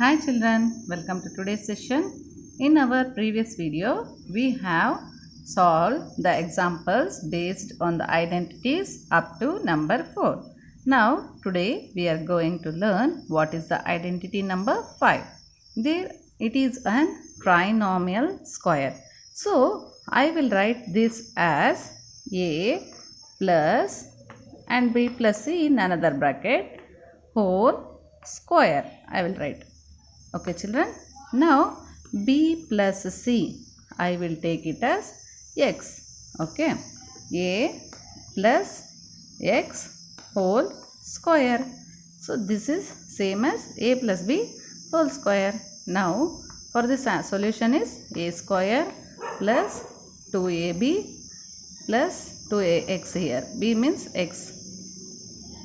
Hi children, welcome to today's session. In our previous video, we have solved the examples based on the identities up to number 4. Now, today we are going to learn what is the identity number 5. There it is an trinomial square. So, I will write this as a plus and b plus c in another bracket whole square. I will write. Okay children, now b plus c, I will take it as x. Okay, a plus x whole square. So this is same as a plus b whole square. Now for this solution is a square plus 2ab plus 2ax here. B means x.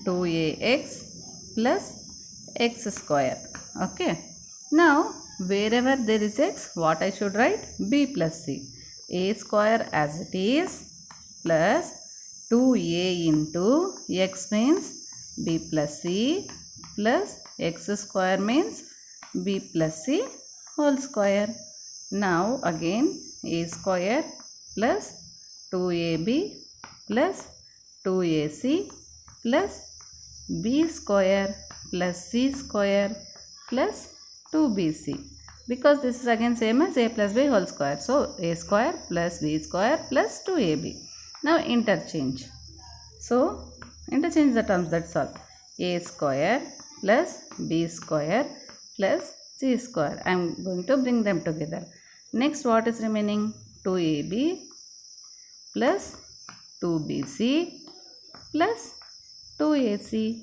2ax plus x square. Okay. Now, wherever there is x, what I should write? B plus c. A square as it is plus 2a into x means b plus c plus x square means b plus c whole square. Now, again a square plus 2ab plus 2ac plus b square plus c square plus 2bc, because this is again same as a plus b whole square. So a square plus b square plus 2ab. Now interchange. So interchange the terms, that's all. A square plus b square plus c square. I am going to bring them together. Next, what is remaining? 2ab plus 2bc plus 2ac.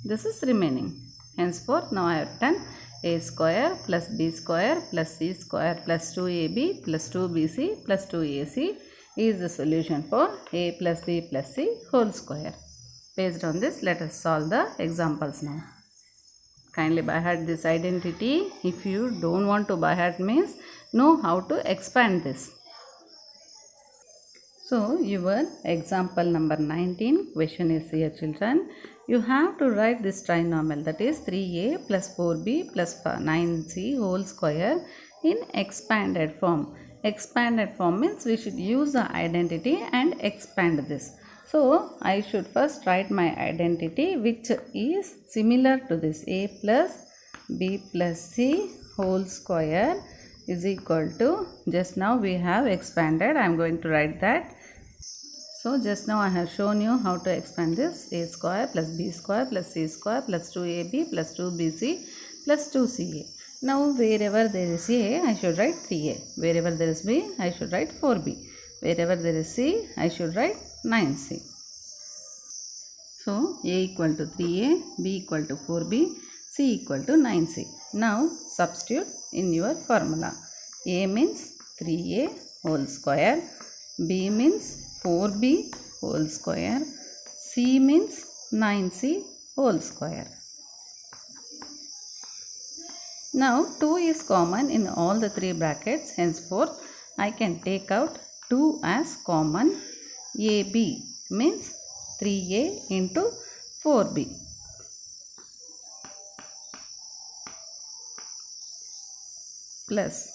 This is remaining. Henceforth, now I have done a square plus b square plus c square plus 2ab plus 2bc plus 2ac is the solution for a plus b plus c whole square. Based on this, let us solve the examples now. Kindly by heart this identity. If you don't want to by heart, means know how to expand this. So, your example number 19 question is here children. You have to write this trinomial, that is 3a plus 4b plus 9c whole square in expanded form. Expanded form means we should use the identity and expand this. So, I should first write my identity which is similar to this. A plus b plus c whole square is equal to, just now we have expanded. I am going to write that. So just now I have shown you how to expand this. A square plus b square plus c square plus 2ab plus 2bc plus 2ca. Now wherever there is a, I should write 3a. Wherever there is b, I should write 4b. Wherever there is c, I should write 9c. So a equal to 3a, b equal to 4b, c equal to 9c. Now substitute in your formula. A means 3a whole square, b means 4b whole square, c means 9c whole square. Now 2 is common in all the three brackets, henceforth I can take out 2 as common. ab means 3a into 4b plus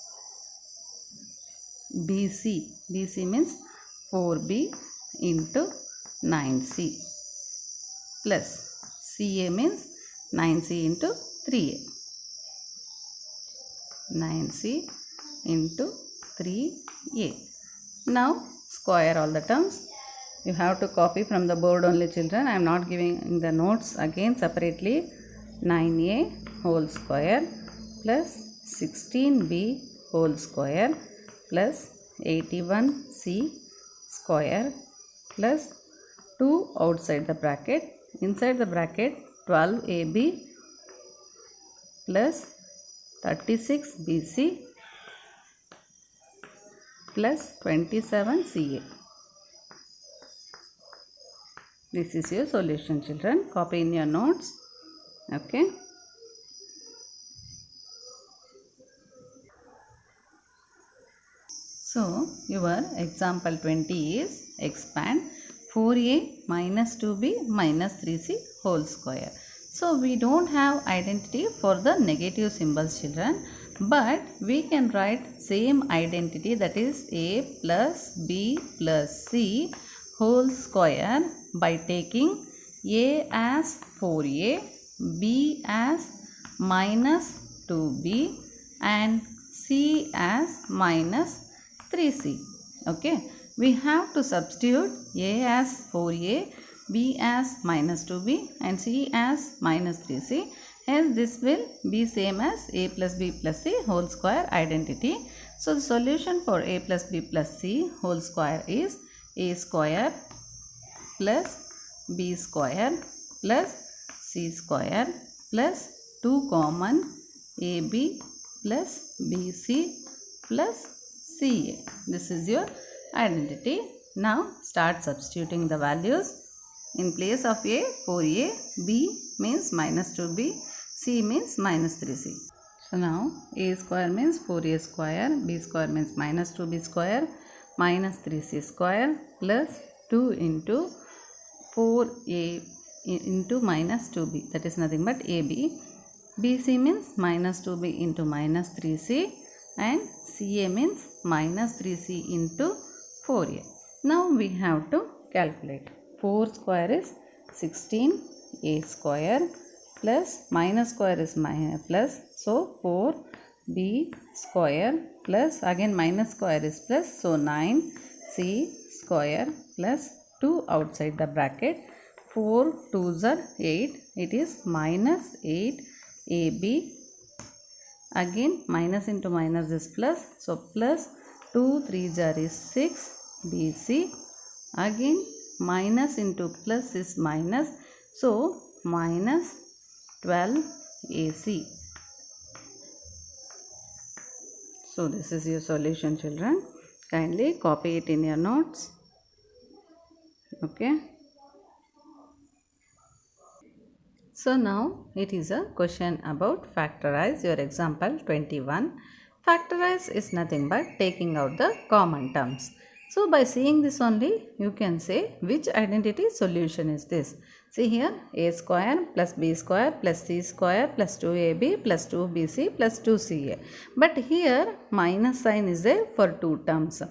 bc means 4b into 9c plus ca means 9c into 3a. 9c into 3a. Now square all the terms. You have to copy from the board only children. I am not giving the notes again separately. 9a whole square plus 16b whole square plus 81c square plus 2 outside the bracket, inside the bracket 12ab plus 36bc plus 27ca. This is your solution children. Copy in your notes. Okay. So, your example 20 is expand 4a minus 2b minus 3c whole square. So we don't have identity for the negative symbols, children, but we can write same identity, that is a plus b plus c whole square, by taking a as 4a, b as minus 2b and c as minus 3c. Okay, we have to substitute a as 4a, b as minus 2b and c as minus 3c. Hence this will be same as a plus b plus c whole square identity. So the solution for a plus b plus c whole square is a square plus b square plus c square plus 2 common ab plus bc plus ca. This is your identity. Now start substituting the values. In place of a, 4a, b means minus 2b, c means minus 3c. So now a square means 4a square, b square means minus 2b square, minus 3c square plus 2 into 4a into minus 2b, that is nothing but ab. bc means minus 2b into minus 3c and ca means minus 3c into 4a. Now we have to calculate. 4 square is 16 a square plus minus square is minus plus, so 4 b square plus again minus square is plus, so 9 c square plus 2 outside the bracket, 4 2s are 8, it is minus 8 ab, again minus into minus is plus, so plus 2 3s are is 6 bc, again minus into plus is minus, so minus 12 ac. So this is your solution, children. Kindly copy it in your notes. Okay. So now it is a question about factorize. Your example 21. Factorize is nothing but taking out the common terms. So by seeing this only, you can say which identity solution is this. See here, a square plus b square plus c square plus 2ab plus 2bc plus 2ca. But here minus sign is there for two terms.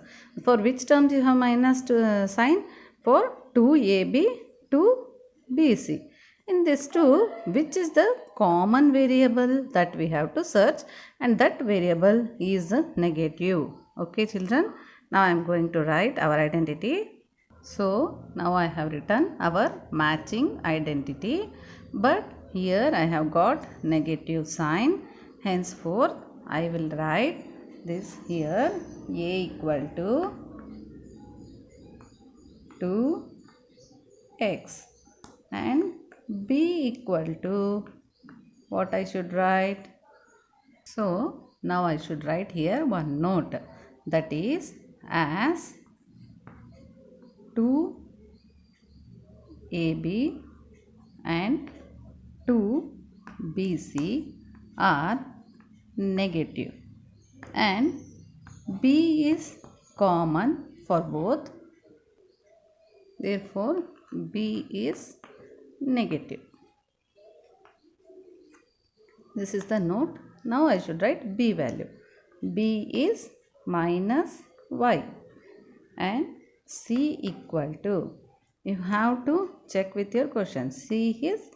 For which terms you have minus sign? For 2ab, 2bc. In this 2, which is the common variable that we have to search, and that variable is negative. Okay, children. Now I am going to write our identity. So now I have written our matching identity, but here I have got negative sign. Henceforth I will write this here, a equal to 2x and b equal to what I should write. So now I should write here one note, that is as 2ab and 2bc are negative and b is common for both, therefore b is negative. This is the note. Now I should write b value. b is minus y and c equal to, you have to check with your question, c is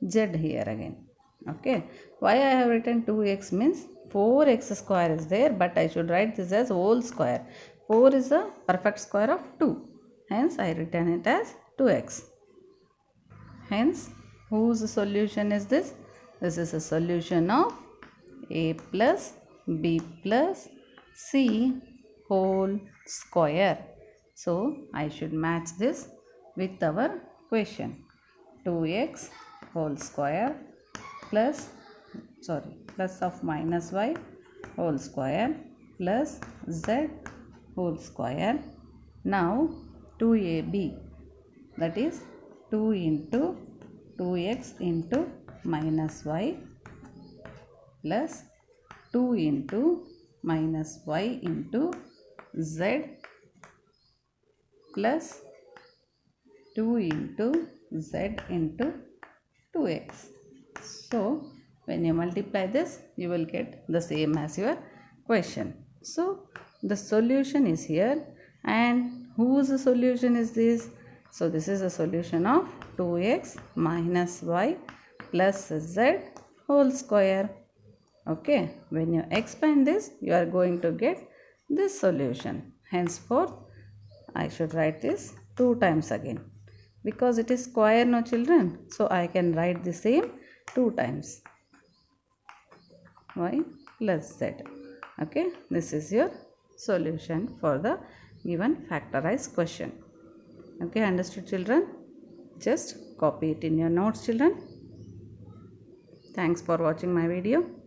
z here again. Okay, why I have written 2x means 4x square is there, but I should write this as whole square. 4 is a perfect square of 2, hence I written it as 2x. Hence whose solution is this? This is a solution of a plus b plus c whole square. So I should match this with our question. 2x whole square plus of minus y whole square plus z whole square. Now 2ab, that is 2 into 2x into minus y plus 2 into minus y into z plus 2 into z into 2x. So when you multiply this, you will get the same as your question. So the solution is here, and whose solution is this? So this is the solution of 2x minus y plus z whole square. Okay, when you expand this, you are going to get this solution. Henceforth, I should write this 2 times again. Because it is square, no children, so I can write the same 2 times. Y plus z. Okay, this is your solution for the given factorized question. Okay, understood children? Just copy it in your notes children. Thanks for watching my video.